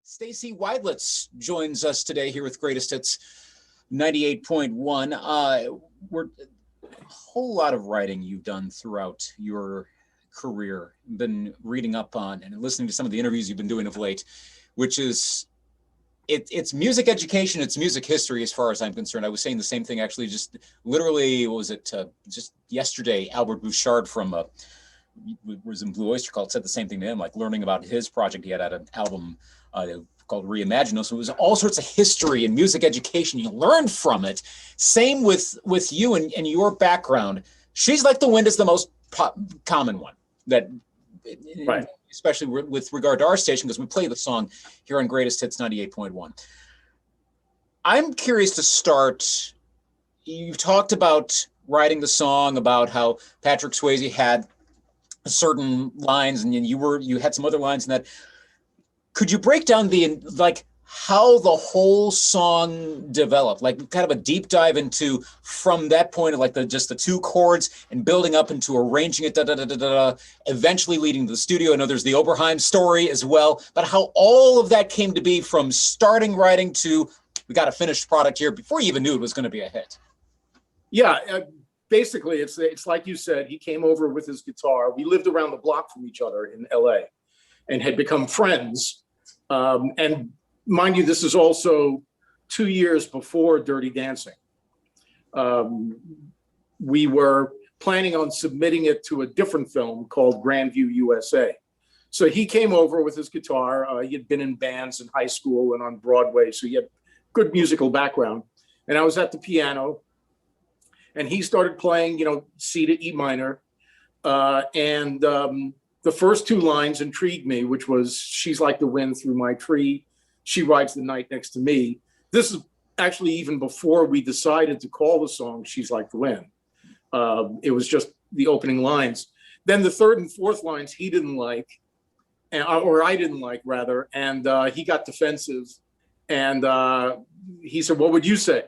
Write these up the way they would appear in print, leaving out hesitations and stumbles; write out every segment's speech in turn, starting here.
Stacy Widelitz joins us today here with Greatest Hits 98.1. We're a whole lot of writing you've done throughout your career. Been reading up on and listening to some of the interviews you've been doing of late, which is it's music education, it's music history as far as I'm concerned. I was saying the same thing actually, just literally, what was it, just yesterday, Albert Bouchard from was in Blue Oyster Cult said the same thing to him, like learning about his project. He had an album called Reimagine. So it was all sorts of history and music education. You learned from it. Same with you and your background. She's Like the Wind is the most common one that, right, especially with regard to our station, because we play the song here on Greatest Hits 98.1. I'm curious to start. You've talked about writing the song, about how Patrick Swayze had certain lines and you had some other lines in that. Could you break down how the whole song developed, like kind of a deep dive into from that point of just the two chords and building up into arranging it, eventually leading to the studio? I know there's the Oberheim story as well, but how all of that came to be from starting writing to we got a finished product here before you even knew it was going to be a hit. Yeah, basically it's like you said, he came over with his guitar. We lived around the block from each other in LA and had become friends. And mind you, this is also 2 years before Dirty Dancing. We were planning on submitting it to a different film called Grandview USA. So he came over with his guitar. He had been in bands in high school and on Broadway, so he had good musical background. And I was at the piano, and he started playing, C to E minor. The first two lines intrigued me, which was, she's like the wind through my tree, she rides the night next to me. This is actually even before we decided to call the song She's Like the Wind. It was just the opening lines. Then the third and fourth lines he didn't like, or I didn't like rather, and he got defensive. And he said, what would you say?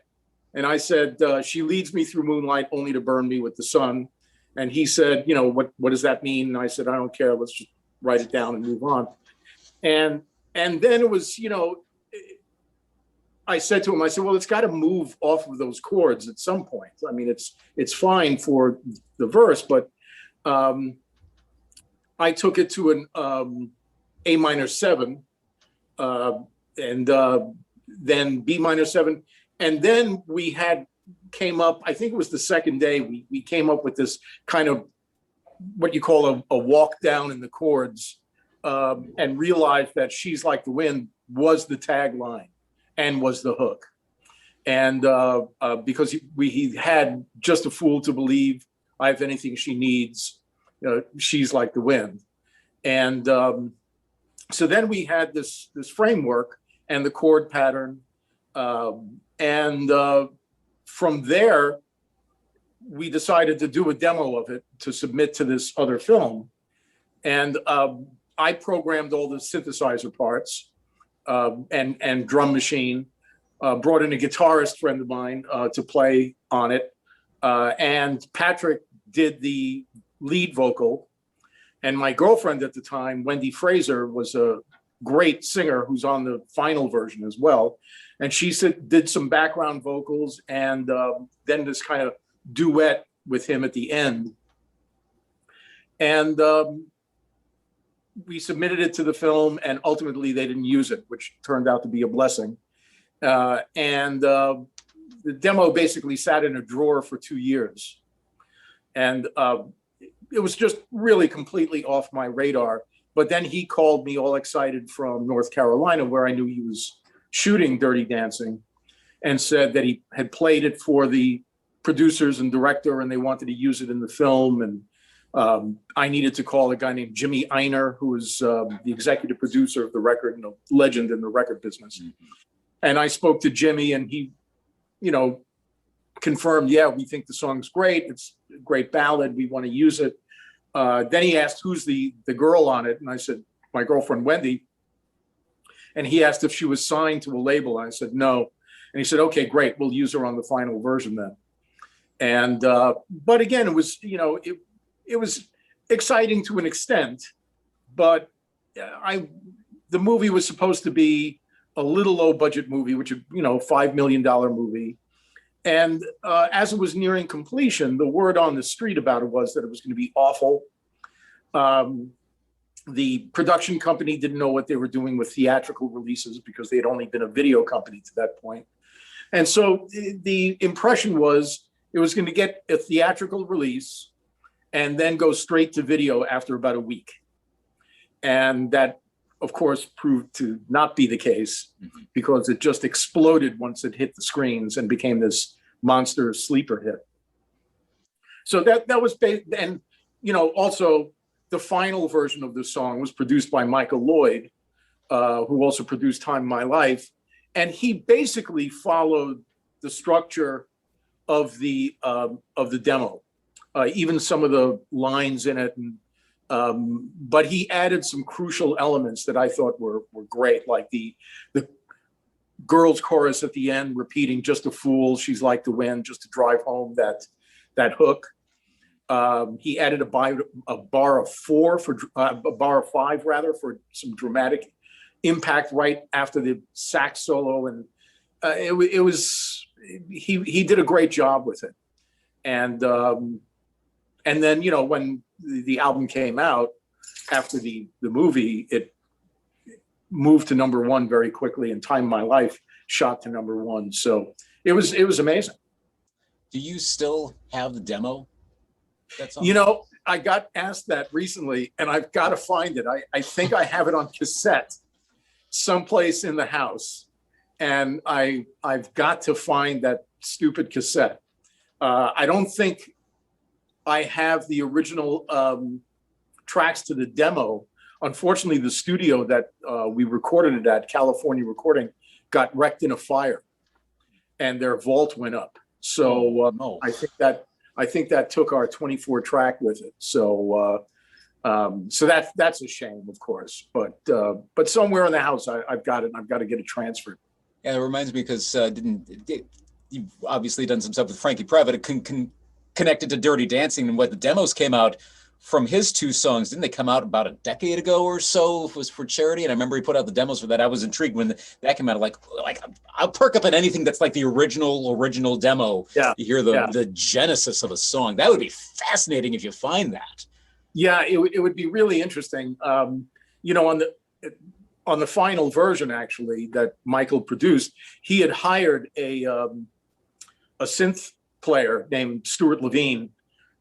And I said, she leads me through moonlight only to burn me with the sun. And he said, what does that mean? And I said, I don't care. Let's just write it down and move on. And then it was, I said to him, I said, well, it's got to move off of those chords at some point. I mean, it's fine for the verse, but I took it to an A minor 7, and then B minor 7. And then we came up, I think it was the second day, we came up with this kind of what you call a walk down in the chords, and realized that She's Like the Wind was the tagline and was the hook. And because he had Just a Fool to Believe, I Have Anything She Needs, She's Like the Wind. And so then we had this framework and the chord pattern, from there, we decided to do a demo of it to submit to this other film. And I programmed all the synthesizer parts and drum machine, brought in a guitarist friend of mine to play on it. And Patrick did the lead vocal. And my girlfriend at the time, Wendy Fraser, was a great singer who's on the final version as well. And she did some background vocals, and then this kind of duet with him at the end. And we submitted it to the film, and ultimately they didn't use it, which turned out to be a blessing. The demo basically sat in a drawer for 2 years. And it was just really completely off my radar. But then he called me all excited from North Carolina, where I knew he was shooting Dirty Dancing, and said that he had played it for the producers and director and they wanted to use it in the film. And I needed to call a guy named Jimmy Einer, who was the executive producer of the record and a legend in the record business. Mm-hmm. And I spoke to Jimmy, and he, confirmed, yeah, we think the song's great. It's a great ballad. We want to use it. Then he asked, who's the girl on it? And I said, my girlfriend, Wendy. And he asked if she was signed to a label. And I said, no. And he said, okay, great. We'll use her on the final version then. And, but again, it was, it was exciting to an extent, but the movie was supposed to be a little low budget movie, which is, $5 million movie. And as it was nearing completion, the word on the street about it was that it was going to be awful. The production company didn't know what they were doing with theatrical releases because they had only been a video company to that point. And so the impression was it was going to get a theatrical release and then go straight to video after about a week. And that, of course, proved to not be the case because it just exploded once it hit the screens and became this monster sleeper hit. So that was, and also the final version of the song was produced by Michael Lloyd, who also produced Time of My Life, and he basically followed the structure of the demo, even some of the lines in it, but he added some crucial elements that I thought were great, like the girls' chorus at the end repeating "Just a fool, she's like the wind," just to drive home that hook. He added a bar of five rather for some dramatic impact right after the sax solo, and he did a great job with it. And then when the album came out after the movie, it moved to number one very quickly, and Time of My Life shot to number one. So it was amazing. Do you still have the demo? I got asked that recently, and I've got to find it. I think I have it on cassette someplace in the house, and I've got to find that stupid cassette. I don't think I have the original tracks to the demo. Unfortunately, the studio that we recorded it at, California Recording, got wrecked in a fire, and their vault went up. So I think that took our 24 track with it. So that's a shame, of course. But somewhere in the house, I've got it. And I've got to get it transferred. Yeah, it reminds me because you've obviously done some stuff with Frankie Private. It connected to Dirty Dancing, and what the demos came out from his two songs. Didn't they come out about a decade ago or so? It was for charity, and I remember he put out the demos for that. I was intrigued when that came out. Like I'll perk up at anything that's like the original demo. Yeah, you hear the genesis of a song. That would be fascinating if you find that. Yeah, it would be really interesting. On the final version, actually, that Michael produced, he had hired a synth player named Stuart Levine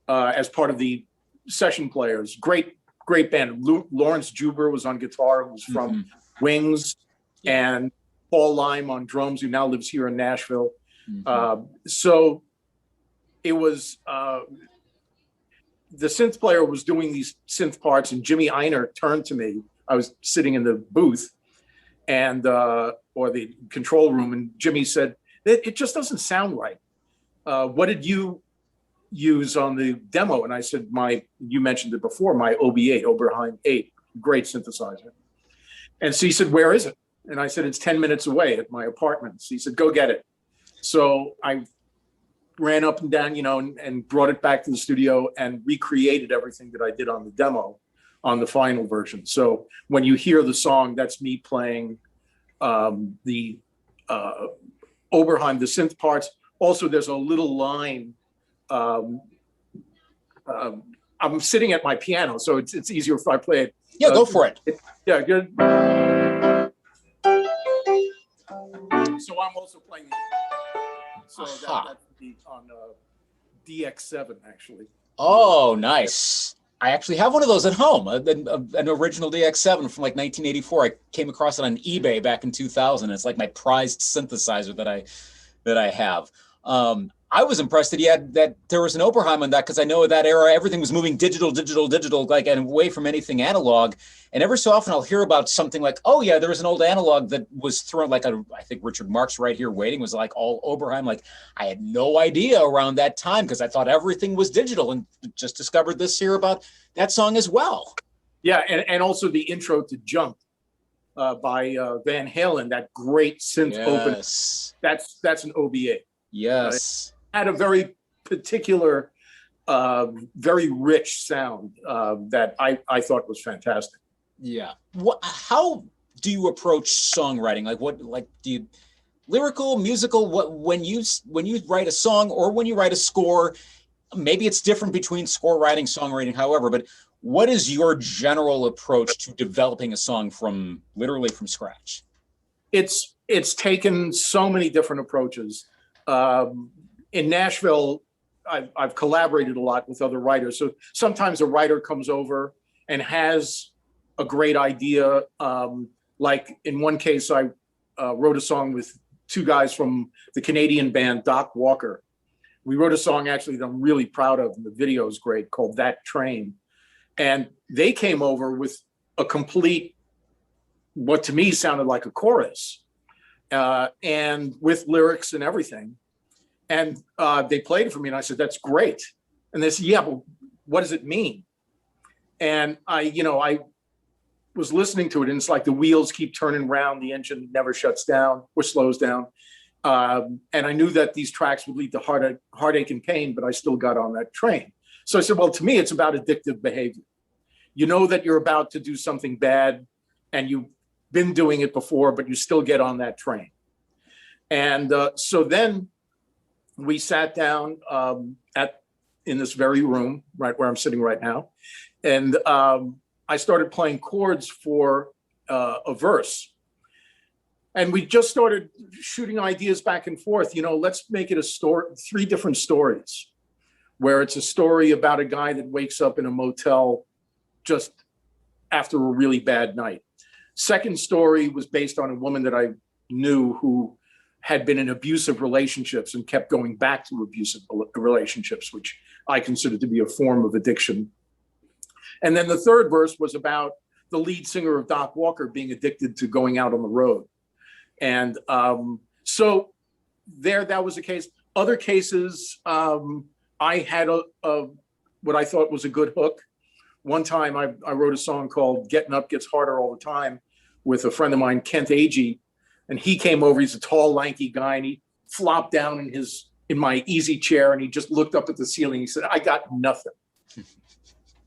as part of the session players. Great band. Lawrence Juber was on guitar, who was from Wings, and Paul Lime on drums, who now lives here in Nashville. So it was the synth player was doing these synth parts, and Jimmy Einer turned to me. I was sitting in the booth and or the control room, and Jimmy said, "It just doesn't sound right. What did you use on the demo?" And I said, you mentioned it before, my OB8, Oberheim 8, great synthesizer. And so he said, "Where is it?" And I said, "It's 10 minutes away at my apartment." So he said, "Go get it." So I ran up and down, and brought it back to the studio and recreated everything that I did on the demo on the final version. So when you hear the song, that's me playing the Oberheim, the synth parts. Also, there's a little line. I'm sitting at my piano, so it's easier if I play it. Yeah, go for it. Yeah, good. So I'm also playing it. So that would be on DX7, actually. Oh, nice. I actually have one of those at home, an original DX7 from like 1984. I came across it on eBay back in 2000. It's like my prized synthesizer that I have. I was impressed that there was an Oberheim on that, because I know at that era everything was moving digital, like, and away from anything analog. And every so often I'll hear about something like, oh yeah, there was an old analog that was thrown, like I think Richard Marx Right Here Waiting was like all Oberheim. Like I had no idea around that time, because I thought everything was digital, and just discovered this here about that song as well. Yeah, and also the intro to Jump by Van Halen, that great synth open. That's an OBA. Yes. Had a very particular, very rich sound that I thought was fantastic. Yeah. How do you approach songwriting? Like what, like do you lyrical, musical, what, when you write a song or when you write a score, maybe it's different between score writing, songwriting, however, but what is your general approach to developing a song from literally from scratch? It's taken so many different approaches. In Nashville, I've collaborated a lot with other writers. So sometimes a writer comes over and has a great idea. Like in one case, I wrote a song with two guys from the Canadian band Doc Walker. We wrote a song actually that I'm really proud of, and the video is great, called That Train. And they came over with a complete, what to me sounded like a chorus, and with lyrics and everything. And they played it for me, and I said, "That's great." And they said, "Yeah, but what does it mean?" And I was listening to it, and it's like the wheels keep turning round, the engine never shuts down or slows down. And I knew that these tracks would lead to heartache and pain, but I still got on that train. So I said, well, to me, it's about addictive behavior. You know that you're about to do something bad, and you've been doing it before, but you still get on that train. And so then we sat down in this very room, right where I'm sitting right now, and I started playing chords for a verse. And we just started shooting ideas back and forth. Let's make it a story, 3 different stories, where it's a story about a guy that wakes up in a motel just after a really bad night. Second story was based on a woman that I knew who had been in abusive relationships and kept going back to abusive relationships, which I consider to be a form of addiction. And then the third verse was about the lead singer of Doc Walker being addicted to going out on the road. And so that was a case. Other cases, I had what I thought was a good hook. One time I wrote a song called Getting Up Gets Harder All the Time with a friend of mine, Kent Agee. And he came over, he's a tall, lanky guy, and he flopped down in my easy chair, and he just looked up at the ceiling. He said, "I got nothing."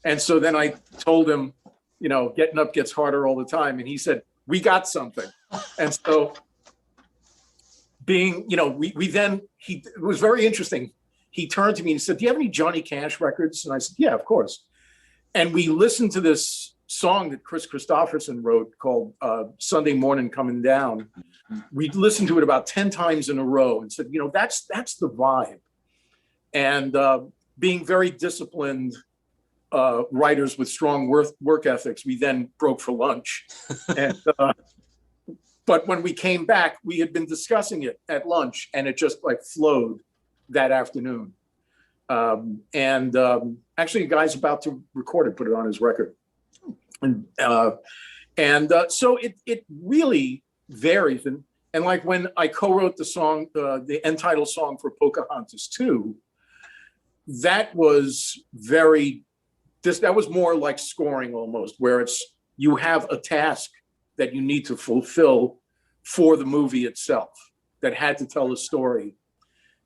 And so then I told him, getting up gets harder all the time. And he said, "We got something." And so it was very interesting. He turned to me and said, "Do you have any Johnny Cash records?" And I said, "Yeah, of course." And we listened to this song that Chris Christopherson wrote called Sunday Morning Coming Down. We listened to it about 10 times in a row and said, that's the vibe. And being very disciplined writers with strong work ethics, we then broke for lunch. And but when we came back, we had been discussing it at lunch, and it just flowed that afternoon. Actually, a guy's about to record it, put it on his record. So it really varies. And like when I co-wrote the song, the end title song for Pocahontas 2, that was that was more like scoring almost, where you have a task that you need to fulfill for the movie itself that had to tell a story.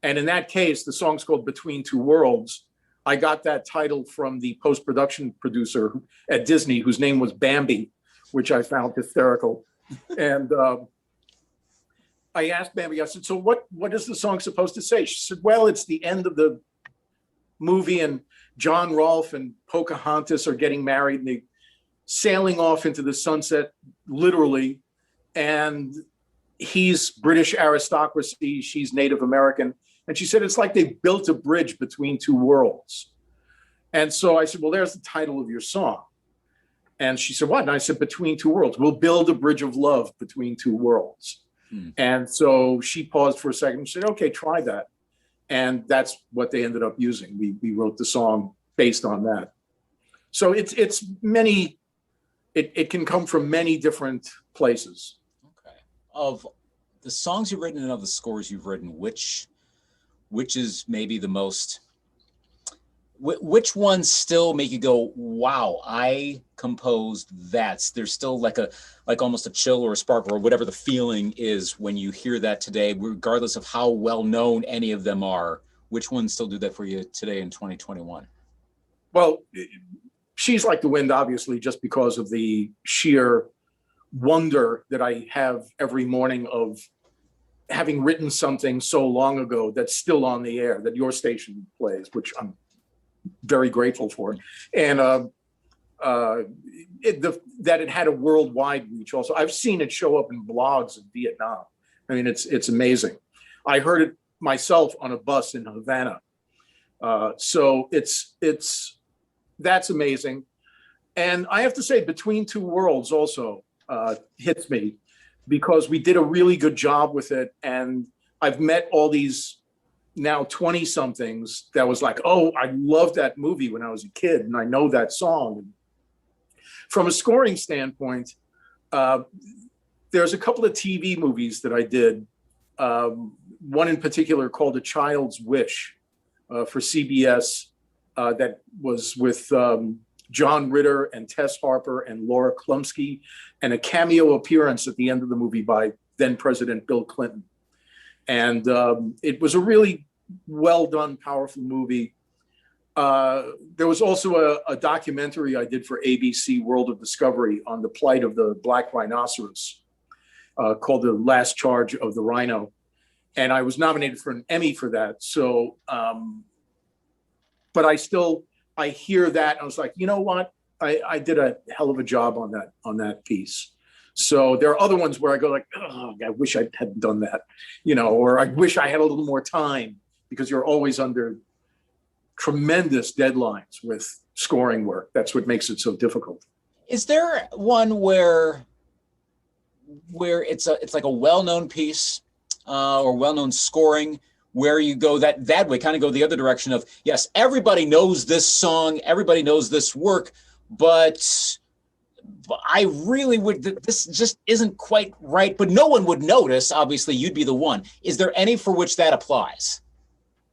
And in that case, the song's called Between Two Worlds. I got that title from the post-production producer at Disney, whose name was Bambi, which I found hysterical. And I asked Bambi, I said, "So what is the song supposed to say?" She said, "Well, it's the end of the movie, and John Rolfe and Pocahontas are getting married, and they're sailing off into the sunset, literally. And he's British aristocracy, she's Native American." And she said, "It's like they built a bridge between two worlds." And so I said, "Well, there's the title of your song." And she said, "What?" And I said, "Between Two Worlds. We'll build a bridge of love between two worlds." And so she paused for a second and said, "Okay, try that." And that's what they ended up using. We wrote the song based on that. So it's many, it can come from many different places. Okay. Of the songs you've written and of the scores you've written, which is maybe the most, which ones still make you go, "Wow, I composed that"? There's still like almost a chill or a spark or whatever the feeling is when you hear that today, regardless of how well known any of them are. Which ones still do that for you today in 2021? Well, She's Like the Wind, obviously, just because of the sheer wonder that I have every morning of having written something so long ago that's still on the air, that your station plays, which I'm very grateful for. And that it had a worldwide reach also. I've seen it show up in blogs in Vietnam. I mean, it's amazing. I heard it myself on a bus in Havana. So that's amazing. And I have to say, Between Two Worlds also hits me, because we did a really good job with it. And I've met all these now 20 somethings that was like, oh, I loved that movie when I was a kid, and I know that song. From a scoring standpoint, there's a couple of TV movies that I did. One in particular called A Child's Wish for CBS that was with John Ritter and Tess Harper and Laura Klumsky, and a cameo appearance at the end of the movie by then President Bill Clinton. And it was a really well done, powerful movie. There was also a documentary I did for ABC World of Discovery on the plight of the black rhinoceros called The Last Charge of the Rhino. And I was nominated for an Emmy for that. So, but I hear that and I was like, you know what? I did a hell of a job on that piece. So there are other ones where I go like, oh, I wish I hadn't done that, or I wish I had a little more time, because you're always under tremendous deadlines with scoring work. That's what makes it so difficult. Is there one where it's like a well-known piece or well-known scoring, where you go that way, kind of go the other direction of, yes, everybody knows this song, everybody knows this work, but I really would, this just isn't quite right, but no one would notice? Obviously, you'd be the one. Is there any for which that applies?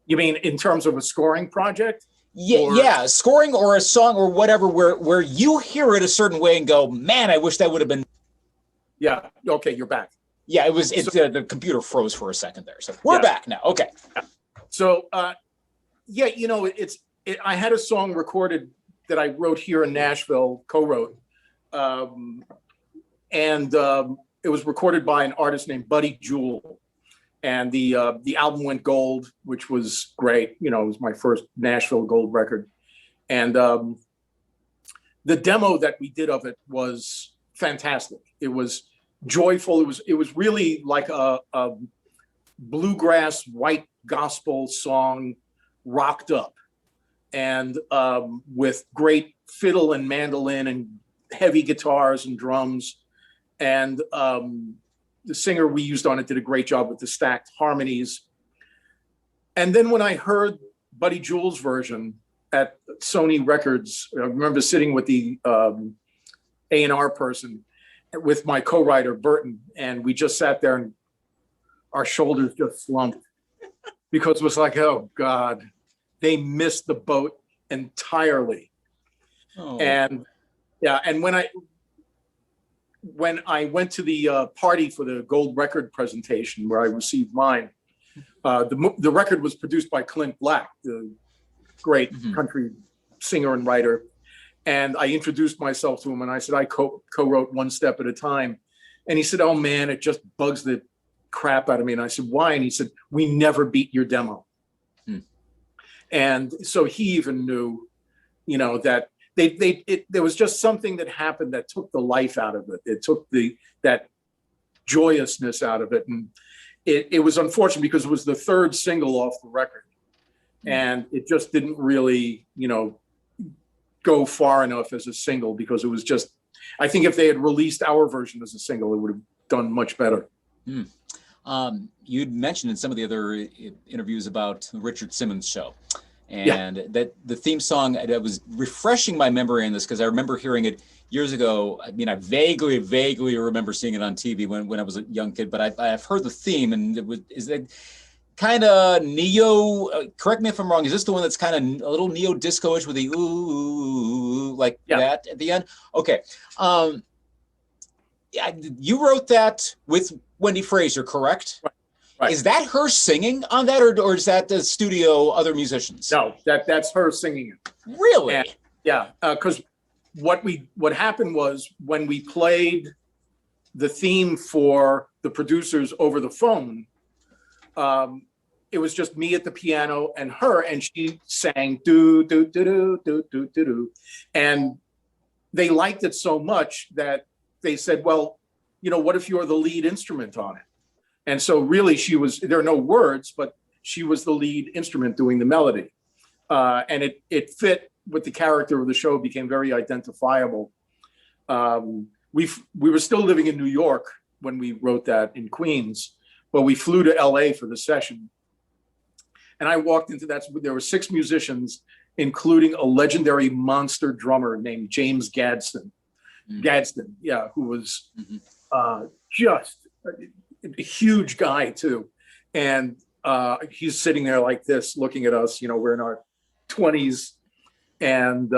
You mean in terms of a scoring project? Yeah, scoring or a song or whatever, where you hear it a certain way and go, man, I wish that would have been. Yeah, okay, you're back. Yeah, the computer froze for a second there. So we're back now. Okay. So, I had a song recorded that I wrote here in Nashville, co-wrote. And it was recorded by an artist named Buddy Jewell. And the album went gold, which was great. It was my first Nashville gold record. And the demo that we did of it was fantastic. It was joyful. It was really like a bluegrass white gospel song, rocked up, and with great fiddle and mandolin and heavy guitars and drums. And the singer we used on it did a great job with the stacked harmonies. And then when I heard Buddy Jewell's version at Sony Records, I remember sitting with the A&R person, with my co-writer Burton, and we just sat there and our shoulders just slumped, because it was like, oh God, they missed the boat entirely. Oh. And yeah, and when I went to the party for the gold record presentation where I received mine, the record was produced by Clint Black, the great country singer and writer. And I introduced myself to him and I said, I co-wrote One Step at a Time. And he said, oh man, it just bugs the crap out of me. And I said, why? And he said, we never beat your demo. And so he even knew, that there was just something that happened that took the life out of it. It took that joyousness out of it. And it was unfortunate because it was the third single off the record. And it just didn't really, go far enough as a single, because it was just, I think if they had released our version as a single, it would have done much better. You'd mentioned in some of the other interviews about the Richard Simmons Show, and that the theme song, that was refreshing my memory on this, because I remember hearing it years ago. I mean, I vaguely remember seeing it on TV when I was a young kid, but I've heard the theme, and is that kind of neo, correct me if I'm wrong, is this the one that's kind of a little neo disco-ish with the ooh, like that at the end? Okay. You wrote that with Wendy Fraser, correct? Right. Is that her singing on that, or is that the studio other musicians? No, that's her singing it. Really? And, because what happened was, when we played the theme for the producers over the phone. It was just me at the piano and her, and she sang do do do do do do do do, and they liked it so much that they said, "Well, you know, what if you're the lead instrument on it?" And so, really, she was. There are no words, but she was the lead instrument doing the melody, and it fit with the character of the show. Became very identifiable. We were still living in New York when we wrote that in Queens, but we flew to LA for the session. And I walked into that. There were 6 musicians, including a legendary monster drummer named James Gadsden. Gadsden, yeah, who was just a huge guy too. And he's sitting there like this, looking at us. You know, we're in our 20s, and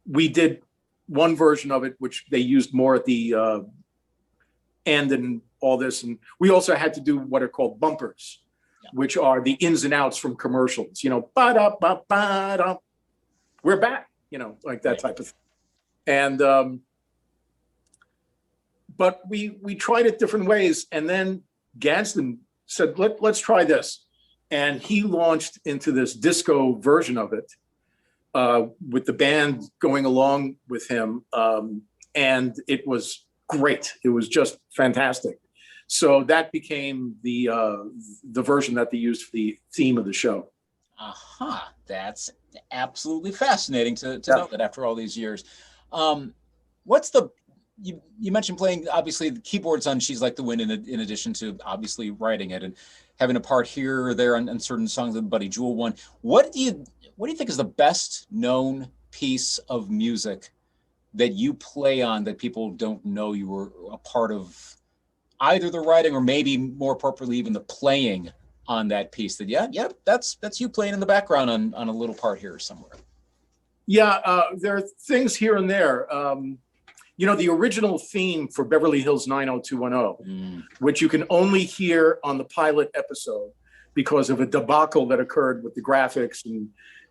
we did one version of it, which they used more at the end and all this. And we also had to do what are called bumpers, which are the ins and outs from commercials, you know, ba-da-ba-ba-da, we're back, you know, like that type of thing. And, but we tried it different ways. And then Gadsden said, let's try this. And he launched into this disco version of it with the band going along with him. And it was great. It was just fantastic. So that became the version that they used for the theme of the show. That's absolutely fascinating to know that after all these years. What's the, you mentioned playing, obviously, the keyboards on She's Like the Wind in addition to obviously writing it and having a part here or there on certain songs of Buddy Jewel one. What do you think is the best known piece of music that you play on that people don't know you were a part of, either the writing or maybe more appropriately even the playing on that piece? That that's you playing in the background on a little part here somewhere. Yeah, there are things here and there. You know, the original theme for Beverly Hills 90210, which you can only hear on the pilot episode because of a debacle that occurred with the graphics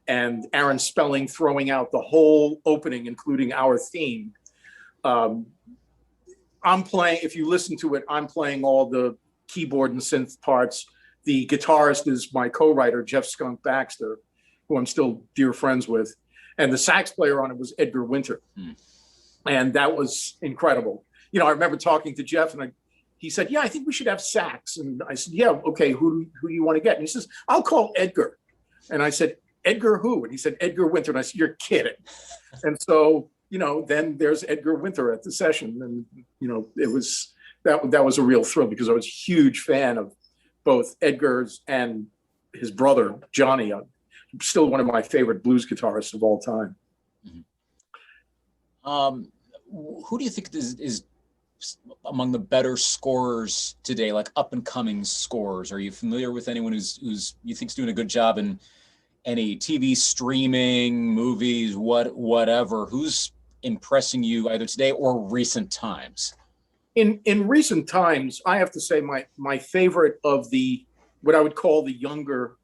and Aaron Spelling throwing out the whole opening, including our theme. I'm playing, if you listen to it, I'm playing all the keyboard and synth parts. The guitarist is my co-writer, Jeff Skunk Baxter, who I'm still dear friends with. And the sax player on it was Edgar Winter. And that was incredible. You know, I remember talking to Jeff and he said, yeah, I think we should have sax. And I said, yeah, okay, who do you want to get? And he says, I'll call Edgar. And I said, Edgar who? And he said, Edgar Winter. And I said, you're kidding. And so, you know, then there's Edgar Winter at the session. And, you know, it was, that was a real thrill because I was a huge fan of both Edgar's and his brother, Johnny. Still one of my favorite blues guitarists of all time. Who do you think is among the better scorers today, like up and coming scorers? Are you familiar with anyone who's you think's doing a good job in any TV streaming, movies, whatever? Who's impressing you either today or recent times? In recent times, I have to say my favorite of the what I would call the younger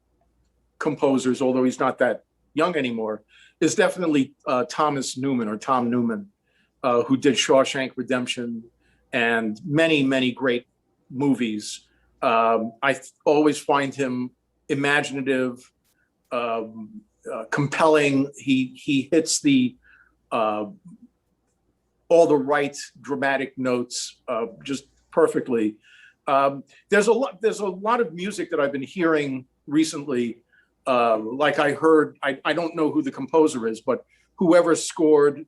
composers, although he's not that young anymore, is definitely Thomas Newman or Tom Newman, who did Shawshank Redemption and many great movies. I always find him imaginative, compelling. He hits all the right dramatic notes just perfectly. There's a lot of music that I've been hearing recently. Like I heard, I don't know who the composer is, but whoever scored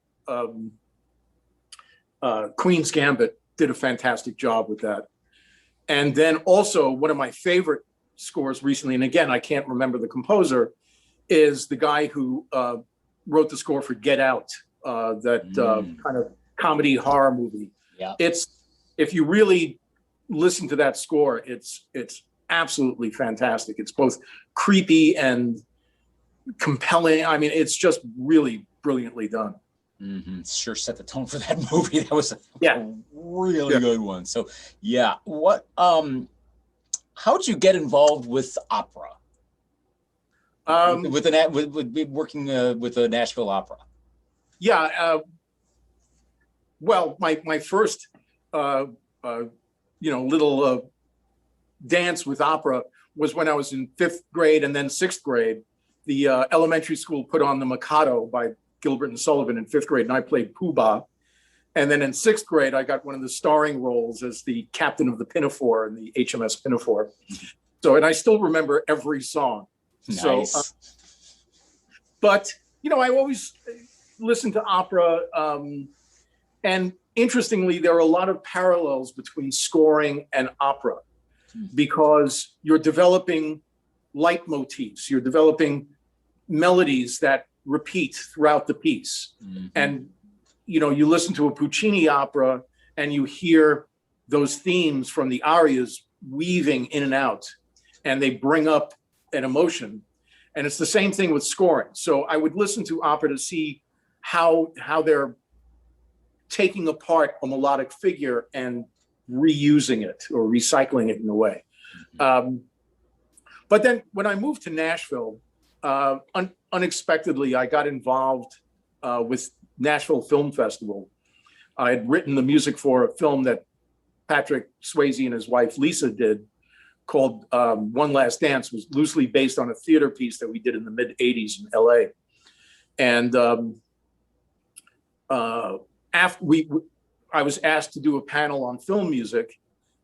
Queen's Gambit did a fantastic job with that. And then also one of my favorite scores recently, and again, I can't remember the composer, is the guy who wrote the score for Get Out, that kind of comedy horror movie. Yeah. If you really listen to that score, it's absolutely fantastic. It's both creepy and compelling. I mean, it's just really brilliantly done. Sure set the tone for that movie. That was a really good one. So yeah, what how'd you get involved with opera? With working with the Nashville Opera? Yeah, well, my first uh, uh, little dance with opera was when I was in 5th grade and then 6th grade. The elementary school put on the Mikado by Gilbert and Sullivan in 5th grade, and I played Pooh Bah. And then in 6th grade, I got one of the starring roles as the captain of the Pinafore in the HMS Pinafore. So, and I still remember every song. Nice. So, but, I always listened to opera. And interestingly, there are a lot of parallels between scoring and opera because you're developing leitmotifs, you're developing melodies that repeat throughout the piece. Mm-hmm. And you listen to a Puccini opera and you hear those themes from the arias weaving in and out, and they bring up an emotion. And it's the same thing with scoring. So I would listen to opera to see how they're taking apart a melodic figure and reusing it or recycling it in a way. But then when I moved to Nashville, unexpectedly, I got involved with Nashville Film Festival. I had written the music for a film that Patrick Swayze and his wife Lisa did called One Last Dance. It was loosely based on a theater piece that we did in the mid-'80s in LA. And after I was asked to do a panel on film music.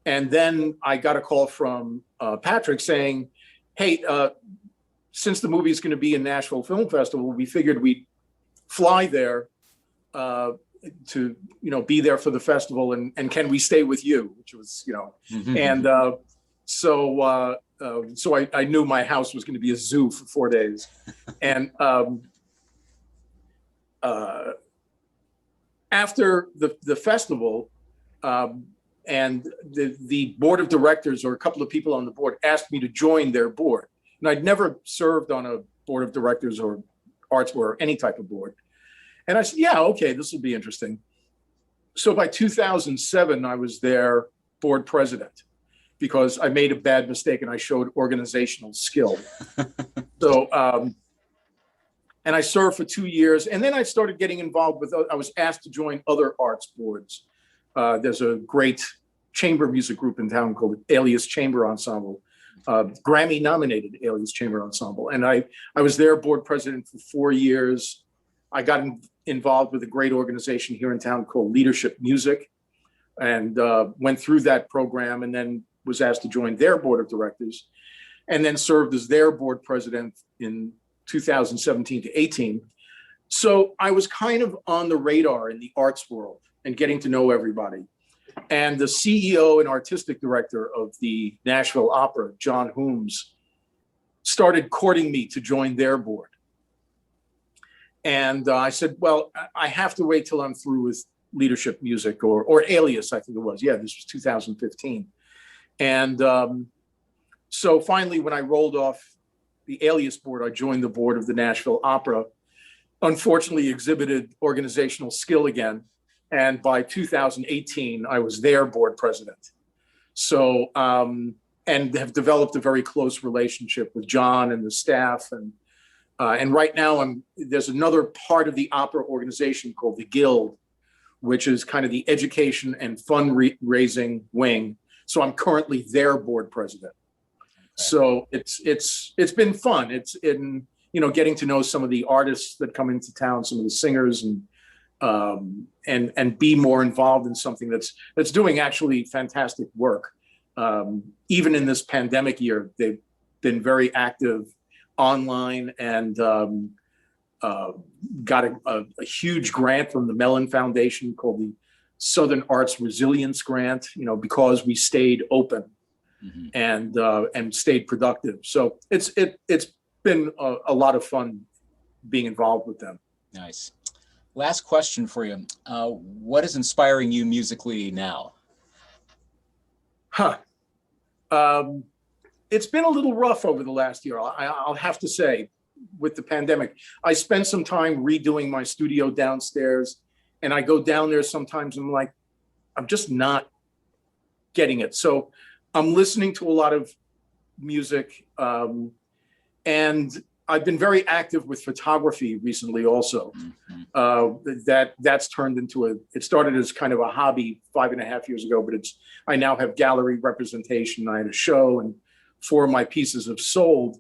And then I got a call from Patrick saying, hey, since the movie is going to be in Nashville Film Festival, we figured we'd fly there to be there for the festival, and can we stay with you, which was mm-hmm. And so I knew my house was going to be a zoo for 4 days. And after the festival, and the board of directors, or a couple of people on the board, asked me to join their board. And I'd never served on a board of directors or arts or any type of board. And I said, yeah, okay, this will be interesting. So by 2007, I was their board president because I made a bad mistake and I showed organizational skill. So, and I served for 2 years. And then I started getting involved with, I was asked to join other arts boards. There's a great chamber music group in town called Alias Chamber Ensemble, Grammy nominated Alias Chamber Ensemble. And I was their board president for 4 years. I got involved with a great organization here in town called Leadership Music, and went through that program, and then was asked to join their board of directors, and then served as their board president in 2017 to 18. So I was kind of on the radar in the arts world and getting to know everybody. And the CEO and artistic director of the Nashville Opera, John Hooms, started courting me to join their board. And I said, well, I have to wait till I'm through with Leadership Music or Alias, I think it was. Yeah, this was 2015. And so finally, when I rolled off the Alias board, I joined the board of the Nashville Opera, unfortunately exhibited organizational skill again. And by 2018, I was their board president. So, and have developed a very close relationship with John and the staff. And right now, there's another part of the opera organization called the Guild, which is kind of the education and fundraising wing. So I'm currently their board president. Okay. So it's been fun. It's in getting to know some of the artists that come into town, some of the singers, and be more involved in something that's doing actually fantastic work. Even in this pandemic year, they've been very active online, and got a huge grant from the Mellon Foundation called the Southern Arts Resilience Grant, because we stayed open. Mm-hmm. and stayed productive. So it's been a lot of fun being involved with them. Nice. Last question for you. What is inspiring you musically now? It's been a little rough over the last year, I'll have to say, with the pandemic. I spent some time redoing my studio downstairs, and I go down there sometimes and I'm like, I'm just not getting it. So I'm listening to a lot of music, and I've been very active with photography recently also. That's turned into it started as kind of a hobby 5.5 years ago, but I now have gallery representation. I had a show and 4 of my pieces have sold.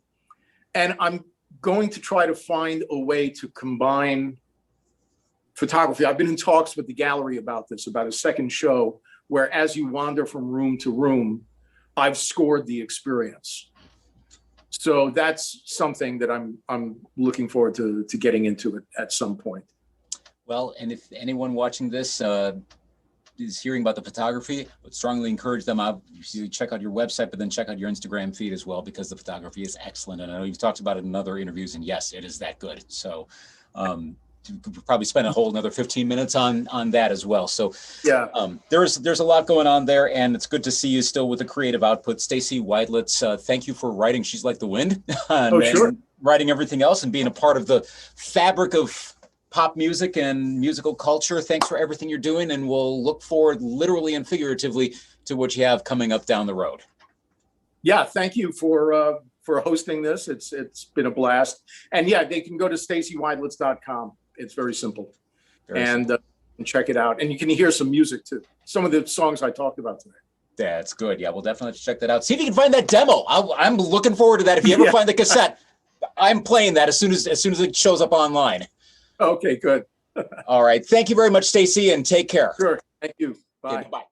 And I'm going to try to find a way to combine photography. I've been in talks with the gallery about this, about a second show where as you wander from room to room, I've scored the experience. So that's something that I'm looking forward to getting into it at some point. Well, and if anyone watching this is hearing about the photography, I would strongly encourage them out to check out your website, but then check out your Instagram feed as well, because the photography is excellent. And I know you've talked about it in other interviews, and yes, it is that good. So you could probably spend a whole another 15 minutes on that as well. So yeah, there's a lot going on there, and it's good to see you still with the creative output. Stacy Widelitz, thank you for writing She's Like the Wind and writing everything else and being a part of the fabric of pop music and musical culture. Thanks for everything you're doing, and we'll look forward literally and figuratively to what you have coming up down the road. Yeah, thank you for hosting this. It's been a blast. And yeah, they can go to stacywidelitz.com. It's very simple. And check it out. And you can hear some music too. Some of the songs I talked about today. That's good. Yeah, we'll definitely check that out. See if you can find that demo. I'm looking forward to that. If you ever find the cassette, I'm playing that as soon as it shows up online. Okay, good. All right. Thank you very much, Stacy, and take care. Sure. Thank you. Bye. Okay, bye.